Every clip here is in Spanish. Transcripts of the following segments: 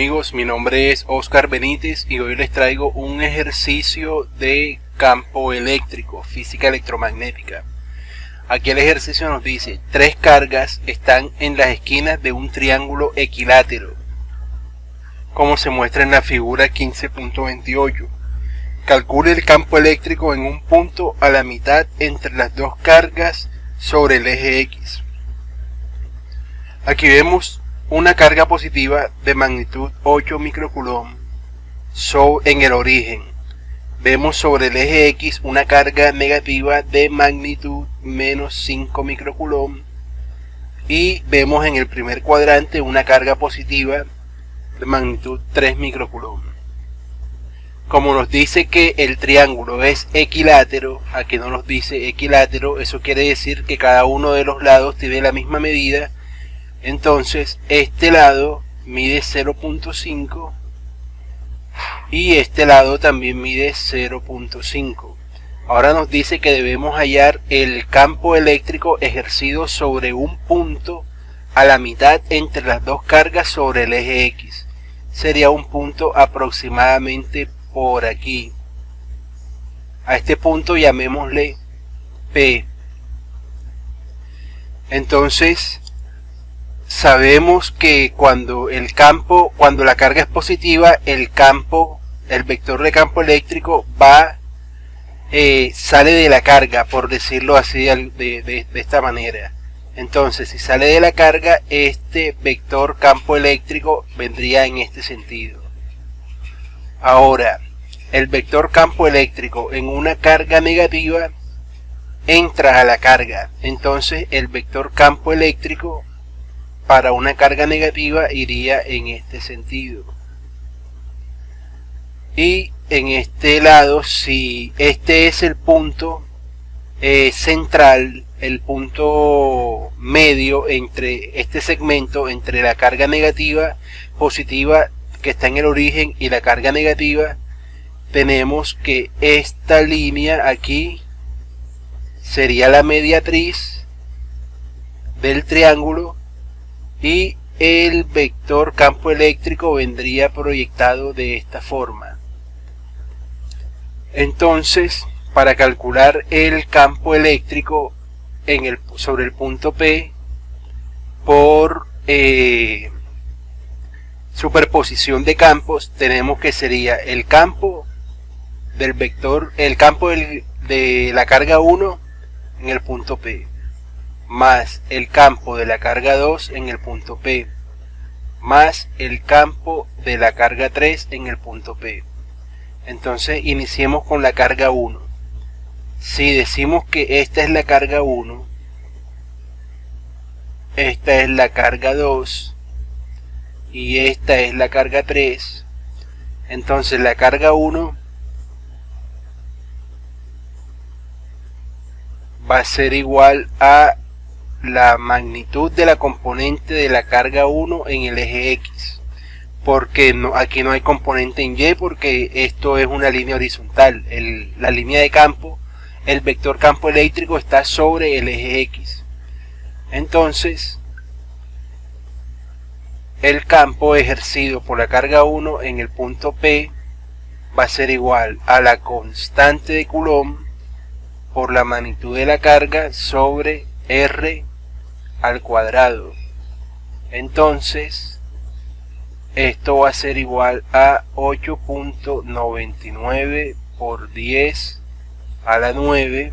amigos, mi nombre es Oscar Benítez y hoy les traigo un ejercicio de campo eléctrico, física electromagnética. Aquí el ejercicio nos dice, tres cargas están en las esquinas de un triángulo equilátero, como se muestra en la figura 15.28. Calcule el campo eléctrico en un punto a la mitad entre las dos cargas sobre el eje X. Aquí vemos una carga positiva de magnitud 8 microcoulomb en el origen. Vemos sobre el eje X una carga negativa de magnitud menos 5 microcoulomb y vemos en el primer cuadrante una carga positiva de magnitud 3 microcoulomb. Como nos dice que el triángulo es equilátero, aquí no nos dice equilátero, eso quiere decir que cada uno de los lados tiene la misma medida. Entonces este lado mide 0.5 y este lado también mide 0.5. Ahora nos dice que debemos hallar el campo eléctrico ejercido sobre un punto a la mitad entre las dos cargas sobre el eje X. Sería un punto aproximadamente por aquí. A este punto llamémosle P. Entonces sabemos que cuando la carga es positiva, el vector de campo eléctrico sale de la carga, por decirlo así de esta manera. Entonces, si sale de la carga, este vector campo eléctrico vendría en este sentido. Ahora, el vector campo eléctrico en una carga negativa entra a la carga. Entonces, el vector campo eléctrico para una carga negativa iría en este sentido. Y en este lado, si este es el punto central, el punto medio entre este segmento, entre la carga negativa, positiva que está en el origen y la carga negativa, tenemos que esta línea aquí sería la mediatriz del triángulo y el vector campo eléctrico vendría proyectado de esta forma. Entonces, para calcular el campo eléctrico sobre el punto P por superposición de campos, tenemos que sería el campo del vector, el campo de la carga 1 en el punto P, más el campo de la carga 2 en el punto P, más el campo de la carga 3 en el punto P. Entonces iniciemos con la carga 1. Si decimos que esta es la carga 1, esta es la carga 2 y esta es la carga 3, entonces la carga 1 va a ser igual a la magnitud de la componente de la carga 1 en el eje X, porque aquí no hay componente en Y, porque esto es una línea horizontal. La línea de campo, el vector campo eléctrico está sobre el eje X. Entonces el campo ejercido por la carga 1 en el punto P va a ser igual a la constante de Coulomb por la magnitud de la carga sobre R al cuadrado. Entonces esto va a ser igual a 8.99 por 10 a la 9,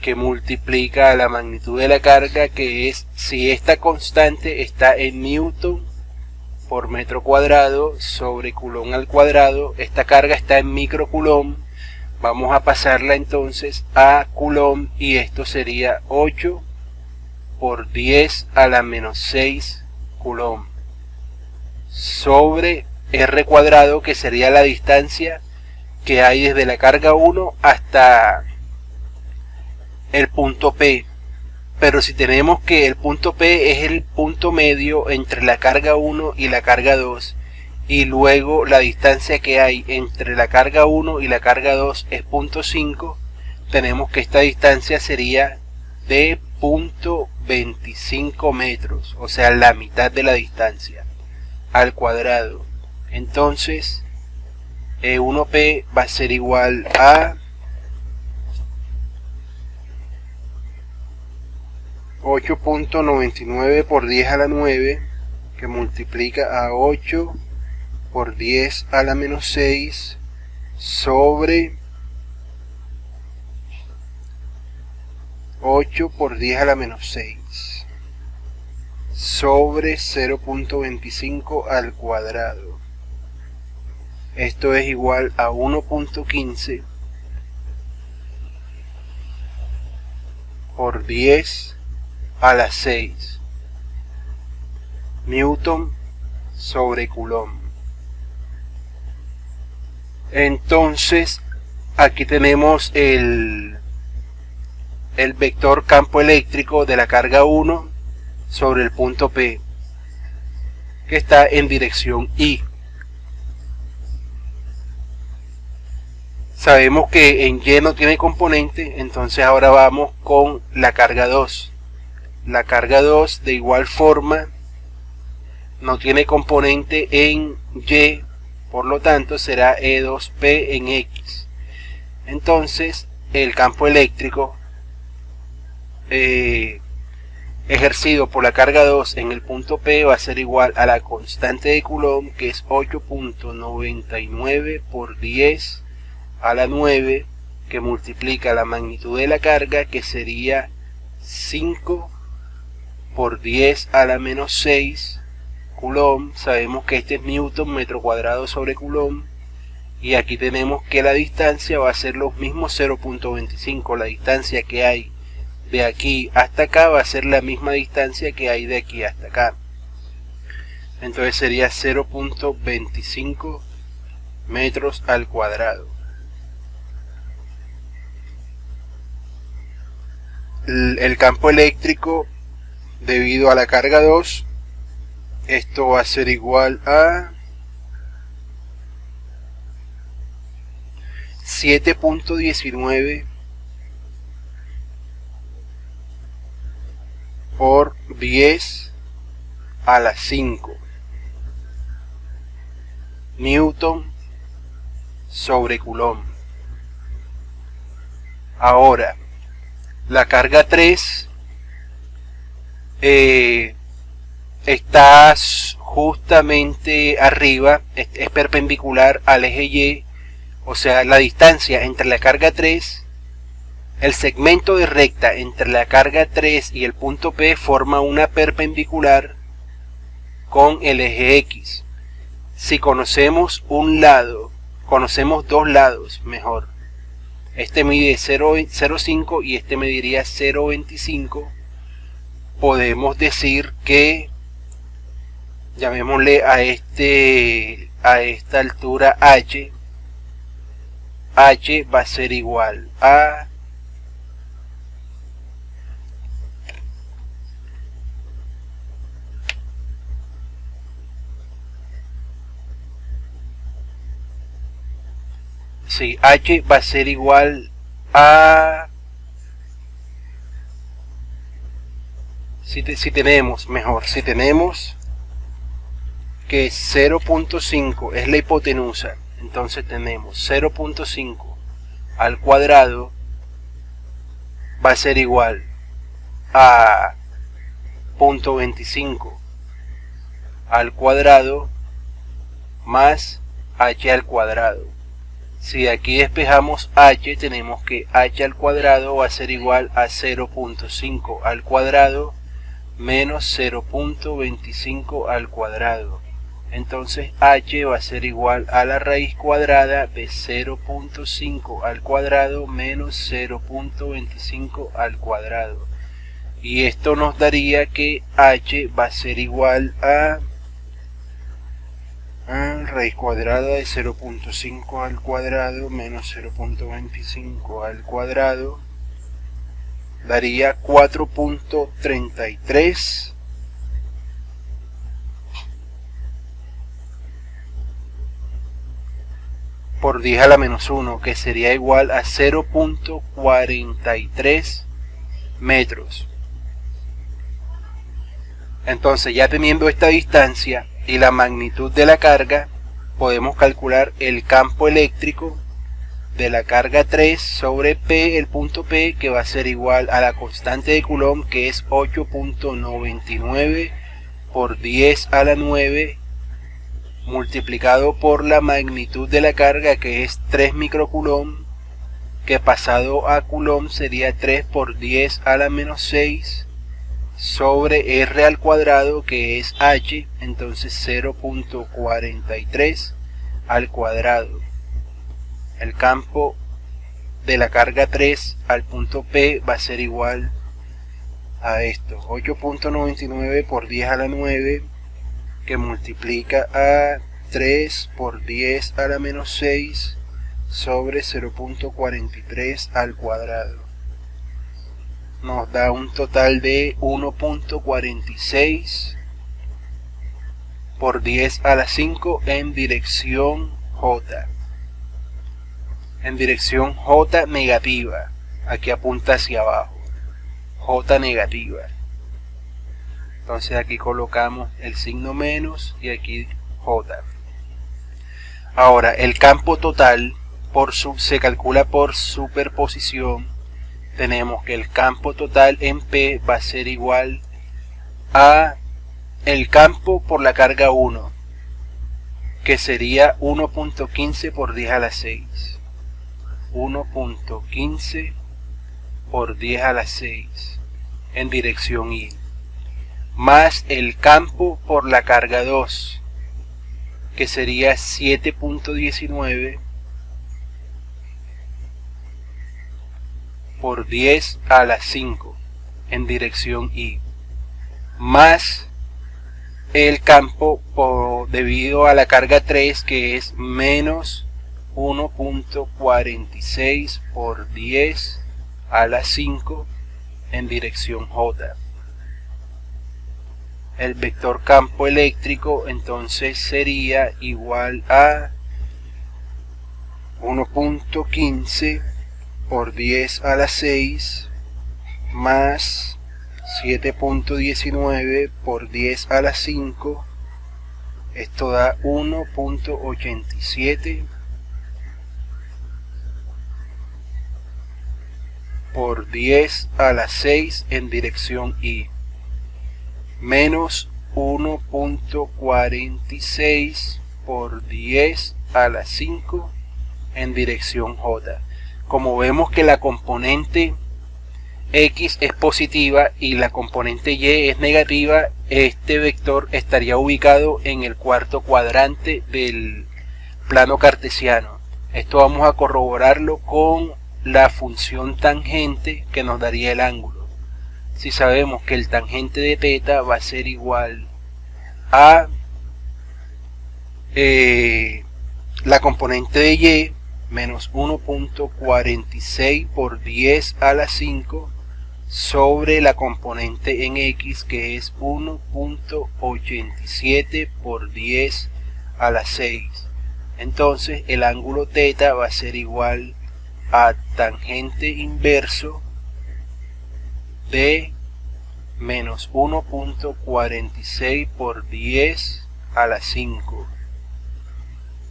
que multiplica a la magnitud de la carga, que es, si esta constante está en newton por metro cuadrado sobre coulomb al cuadrado, esta carga está en microcoulomb, vamos a pasarla entonces a coulomb y esto sería 8 por 10 a la menos 6 coulomb sobre R cuadrado, que sería la distancia que hay desde la carga 1 hasta el punto P. Pero si tenemos que el punto P es el punto medio entre la carga 1 y la carga 2, y luego la distancia que hay entre la carga 1 y la carga 2 es 0.5, tenemos que esta distancia sería de 0.25 metros, o sea la mitad de la distancia. al cuadrado. Entonces E1P va a ser igual a 8.99 por 10 a la 9, que multiplica a 8 por 10 a la menos 6 sobre 8 por 10 a la menos 6 sobre 0.25 al cuadrado. Esto es igual a 1.15 por 10 a la 6 Newton sobre Coulomb. Entonces aquí tenemos el vector campo eléctrico de la carga 1 sobre el punto P, que está en dirección Y. Sabemos que en Y no tiene componente, entonces ahora vamos con la carga 2. La carga 2 de igual forma no tiene componente en Y, por lo tanto será E2P en X. Entonces el campo eléctrico ejercido por la carga 2 en el punto P va a ser igual a la constante de Coulomb, que es 8.99 por 10 a la 9, que multiplica la magnitud de la carga, que sería 5 por 10 a la menos 6 Coulomb. Sabemos que este es Newton metro cuadrado sobre Coulomb, y aquí tenemos que la distancia va a ser los mismos 0.25. La distancia que hay de aquí hasta acá va a ser la misma distancia que hay de aquí hasta acá, entonces sería 0.25 metros al cuadrado. El campo eléctrico debido a la carga 2, esto va a ser igual a 7.19 por 10 a la 5 Newton sobre Coulomb. Ahora la carga 3 está justamente arriba, es perpendicular al eje Y, o sea, la distancia entre la carga 3, el segmento de recta entre la carga 3 y el punto P forma una perpendicular con el eje X. Si conocemos un lado, conocemos dos lados mejor. Este mide 0,5 y este mediría 0,25. Podemos decir que, llamémosle a esta altura H. H va a ser igual a H va a ser igual a, si tenemos que 0.5 es la hipotenusa, entonces tenemos 0.5 al cuadrado va a ser igual a 0.25 al cuadrado más H al cuadrado. Si de aquí despejamos H, tenemos que H al cuadrado va a ser igual a 0.5 al cuadrado menos 0.25 al cuadrado. Entonces H va a ser igual a la raíz cuadrada de 0.5 al cuadrado menos 0.25 al cuadrado. Y esto nos daría que H va a ser igual a raíz cuadrada de 0.5 al cuadrado menos 0.25 al cuadrado, daría 4.33 por 10 a la menos 1, que sería igual a 0.43 metros. Entonces, ya teniendo esta distancia, y la magnitud de la carga, podemos calcular el campo eléctrico de la carga 3 sobre P, el punto P, que va a ser igual a la constante de Coulomb, que es 8.99 por 10 a la 9, multiplicado por la magnitud de la carga, que es 3 microcoulomb, que pasado a Coulomb sería 3 por 10 a la menos 6, sobre R al cuadrado, que es H, entonces 0.43 al cuadrado. El campo de la carga 3 al punto P va a ser igual a esto, 8.99 por 10 a la 9, que multiplica a 3 por 10 a la menos 6 sobre 0.43 al cuadrado. Nos da un total de 1.46 por 10 a la 5 en dirección J. En dirección J negativa, aquí apunta hacia abajo, J negativa. Entonces aquí colocamos el signo menos y aquí J. Ahora, el campo total se calcula por superposición. Tenemos que el campo total en P va a ser igual a el campo por la carga 1, que sería 1.15 por 10 a la 6. 1.15 por 10 a la 6 en dirección Y, más el campo por la carga 2, que sería 7.19 por 10 a la 5 en dirección Y, más el campo debido a la carga 3, que es menos 1.46 por 10 a la 5 en dirección J. El vector campo eléctrico entonces sería igual a 1.15 por 10 a la 6 más 7.19 por 10 a la 5. Esto da 1.87 por 10 a la 6 en dirección Y, menos 1.46 por 10 a la 5 en dirección J. Como vemos que la componente X es positiva y la componente Y es negativa, este vector estaría ubicado en el cuarto cuadrante del plano cartesiano. Esto vamos a corroborarlo con la función tangente que nos daría el ángulo. Si sabemos que el tangente de θ va a ser igual a la componente de Y menos 1.46 por 10 a la 5 sobre la componente en X, que es 1.87 por 10 a la 6. Entonces el ángulo θ va a ser igual a tangente inverso de menos 1.46 por 10 a la 5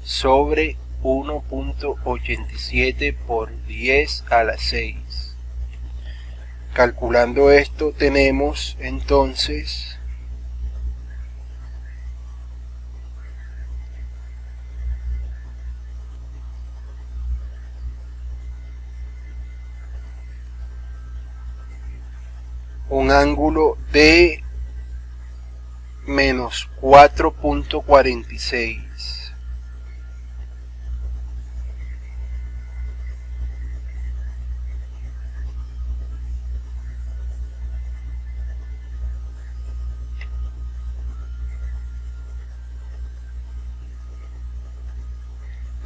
sobre 1.87 por 10 a la 6. Calculando esto tenemos entonces un ángulo de menos 4.46.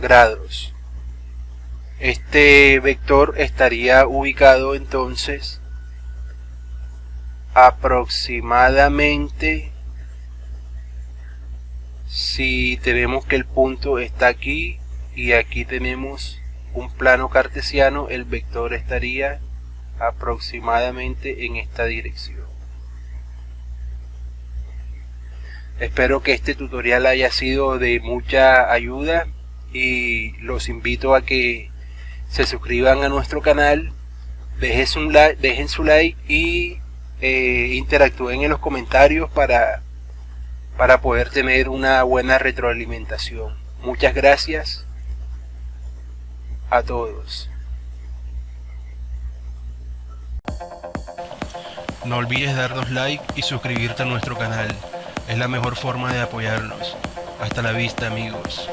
grados. Este vector estaría ubicado entonces aproximadamente, si tenemos que el punto está aquí y aquí tenemos un plano cartesiano, el vector estaría aproximadamente en esta dirección. Espero que este tutorial haya sido de mucha ayuda y los invito a que se suscriban a nuestro canal, dejen su like y interactúen en los comentarios para poder tener una buena retroalimentación. Muchas gracias a todos. No olvides darnos like y suscribirte a nuestro canal. Es la mejor forma de apoyarnos. Hasta la vista, amigos.